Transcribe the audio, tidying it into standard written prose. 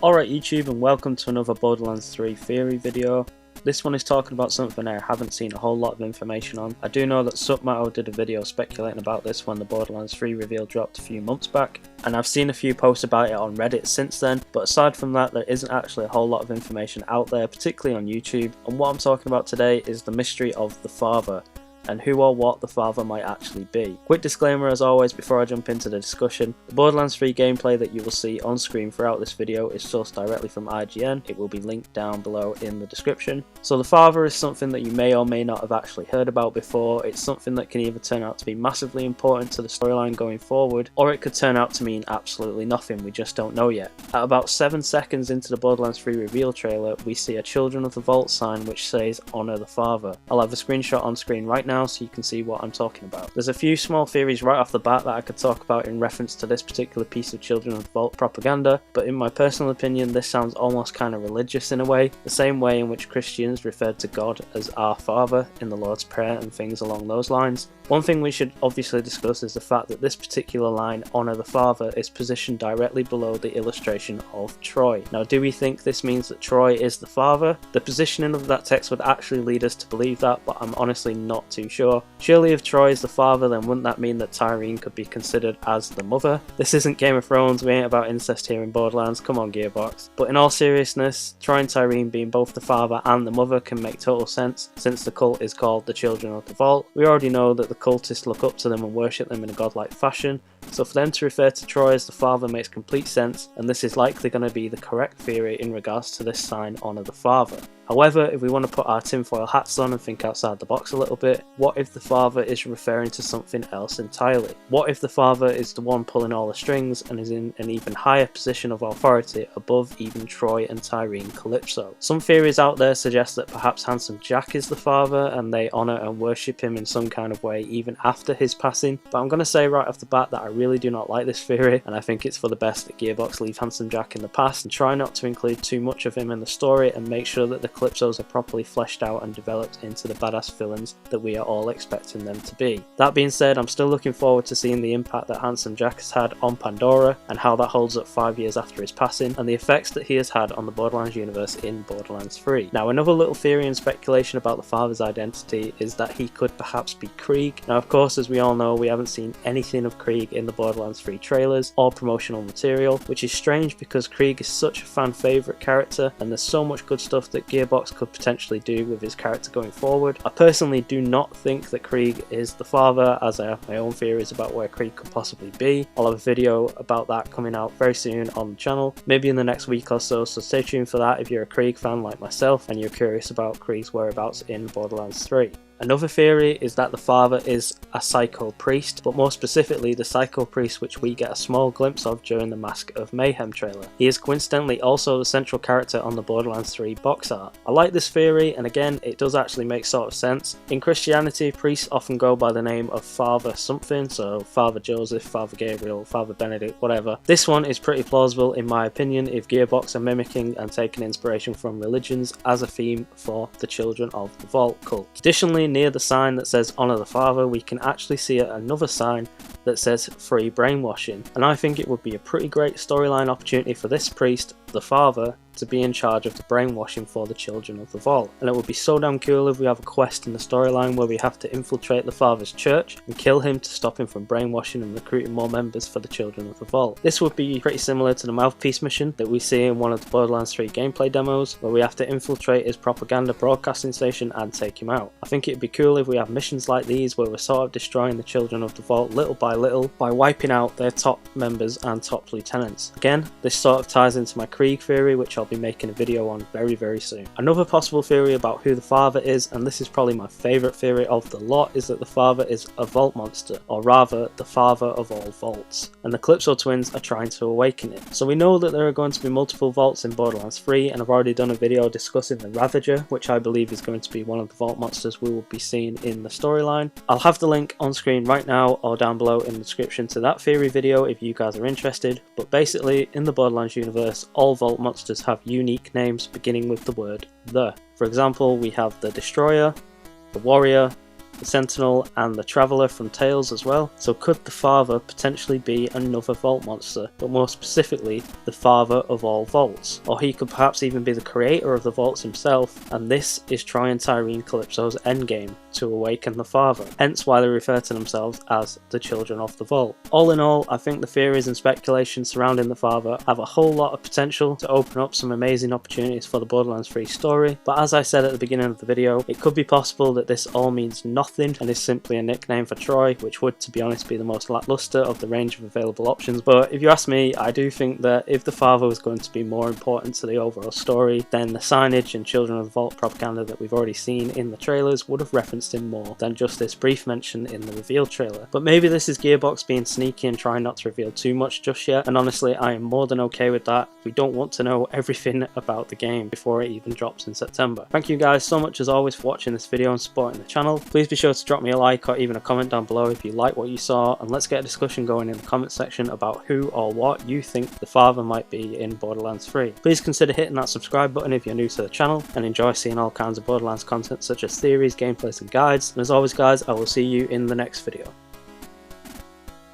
Alright YouTube, and welcome to another Borderlands 3 theory video. This one is talking about something I haven't seen a whole lot of information on. I do know that Submato did a video speculating about this when the Borderlands 3 reveal dropped a few months back, and I've seen a few posts about it on Reddit since then, but aside from that there isn't actually a whole lot of information out there, particularly on YouTube, and what I'm talking about today is the mystery of the Father, and who or what the Father might actually be. Quick disclaimer as always before I jump into the discussion: the Borderlands 3 gameplay that you will see on screen throughout this video is sourced directly from IGN. It will be linked down below in the description. So the Father is something that you may or may not have actually heard about before. It's something that can either turn out to be massively important to the storyline going forward, or it could turn out to mean absolutely nothing, we just don't know yet. At about 7 seconds into the Borderlands 3 reveal trailer, we see a Children of the Vault sign which says "Honor the Father." I'll have a screenshot on screen right now so you can see what I'm talking about. There's a few small theories right off the bat that I could talk about in reference to this particular piece of Children of the Vault propaganda, but in my personal opinion this sounds almost kind of religious in a way, the same way in which Christians referred to God as Our Father in the Lord's Prayer and things along those lines. One thing we should obviously discuss is the fact that this particular line, "Honor the Father," is positioned directly below the illustration of Troy. Now, do we think this means that Troy is the father? The positioning of that text would actually lead us to believe that, but I'm honestly not too sure. Surely if Troy is the father, then wouldn't that mean that Tyreen could be considered as the mother? This isn't Game of Thrones, we ain't about incest here in Borderlands, come on Gearbox. But in all seriousness, Troy and Tyreen being both the father and the mother can make total sense, since the cult is called the Children of the Vault. We already know that the cultists look up to them and worship them in a godlike fashion, so for them to refer to Troy as the father makes complete sense, and this is likely going to be the correct theory in regards to this sign, "Honor the Father." However, if we want to put our tinfoil hats on and think outside the box a little bit, what if the Father is referring to something else entirely? What if the Father is the one pulling all the strings and is in an even higher position of authority above even Troy and Tyreen Calypso? Some theories out there suggest that perhaps Handsome Jack is the Father and they honour and worship him in some kind of way even after his passing, but I'm going to say right off the bat that I really do not like this theory, and I think it's for the best that Gearbox leave Handsome Jack in the past and try not to include too much of him in the story and make sure that the Calypsos are properly fleshed out and developed into the badass villains that we are all expecting them to be. That being said, I'm still looking forward to seeing the impact that Handsome Jack has had on Pandora and how that holds up 5 years after his passing, and the effects that he has had on the Borderlands universe in Borderlands 3. Now, another little theory and speculation about the Father's identity is that he could perhaps be Krieg. Now, of course, as we all know, we haven't seen anything of Krieg in the Borderlands 3 trailers or promotional material, which is strange because Krieg is such a fan favourite character and there's so much good stuff that Gearbox could potentially do with his character going forward. I personally do not think that Krieg is the father, as I have my own theories about where Krieg could possibly be. I'll have a video about that coming out very soon on the channel, maybe in the next week or so stay tuned for that if you're a Krieg fan like myself and you're curious about Krieg's whereabouts in Borderlands 3. Another theory is that the Father is a Psycho Priest, but more specifically the Psycho Priest which we get a small glimpse of during the Mask of Mayhem trailer. He is coincidentally also the central character on the Borderlands 3 box art. I like this theory, and again it does actually make sort of sense. In Christianity, priests often go by the name of Father something, so Father Joseph, Father Gabriel, Father Benedict, whatever. This one is pretty plausible in my opinion if Gearbox are mimicking and taking inspiration from religions as a theme for the Children of the Vault cult. Additionally, near the sign that says "Honor the Father," we can actually see another sign that says "Free Brainwashing," and I think it would be a pretty great storyline opportunity for this priest, the Father, to be in charge of the brainwashing for the Children of the Vault. And it would be so damn cool if we have a quest in the storyline where we have to infiltrate the Father's church and kill him to stop him from brainwashing and recruiting more members for the Children of the Vault. This would be pretty similar to the Mouthpiece mission that we see in one of the Borderlands 3 gameplay demos, where we have to infiltrate his propaganda broadcasting station and take him out. I think it'd be cool if we have missions like these where we're sort of destroying the Children of the Vault little by little by wiping out their top members and top lieutenants. Again, this sort of ties into my Krieg theory, which I'll be making a video on very soon. Another possible theory about who the Father is, and this is probably my favourite theory of the lot, is that the Father is a vault monster, or rather the father of all vaults, and the Calypso twins are trying to awaken it. So we know that there are going to be multiple vaults in Borderlands 3, and I've already done a video discussing the Ravager, which I believe is going to be one of the vault monsters we will be seeing in the storyline. I'll have the link on screen right now or down below in the description to that theory video if you guys are interested, but basically in the Borderlands universe all vault monsters have unique names beginning with the word "the." For example, we have the Destroyer, the Warrior, the Sentinel and the Traveller from Tales as well. So could the father potentially be another vault monster, but more specifically the father of all vaults? Or he could perhaps even be the creator of the vaults himself, and this is Troy and Tyreen Calypso's endgame, to awaken the father, hence why they refer to themselves as the children of the vault. All in all, I think the theories and speculation surrounding the father have a whole lot of potential to open up some amazing opportunities for the Borderlands 3 story, but as I said at the beginning of the video, it could be possible that this all means nothing and is simply a nickname for Troy, which would, to be honest, be the most lackluster of the range of available options. But if you ask me, I do think that if the father was going to be more important to the overall story, then the signage and Children of the Vault propaganda that we've already seen in the trailers would have referenced him more than just this brief mention in the reveal trailer. But maybe this is Gearbox being sneaky and trying not to reveal too much just yet, and honestly I am more than okay with that. We don't want to know everything about the game before it even drops in September. Thank you guys so much as always for watching this video and supporting the channel. Please be sure to drop me a like or even a comment down below if you like what you saw, and let's get a discussion going in the comment section about who or what you think the father might be in Borderlands 3. Please consider hitting that subscribe button if you're new to the channel and enjoy seeing all kinds of Borderlands content such as theories, gameplays and guides. And as always guys, I will see you in the next video.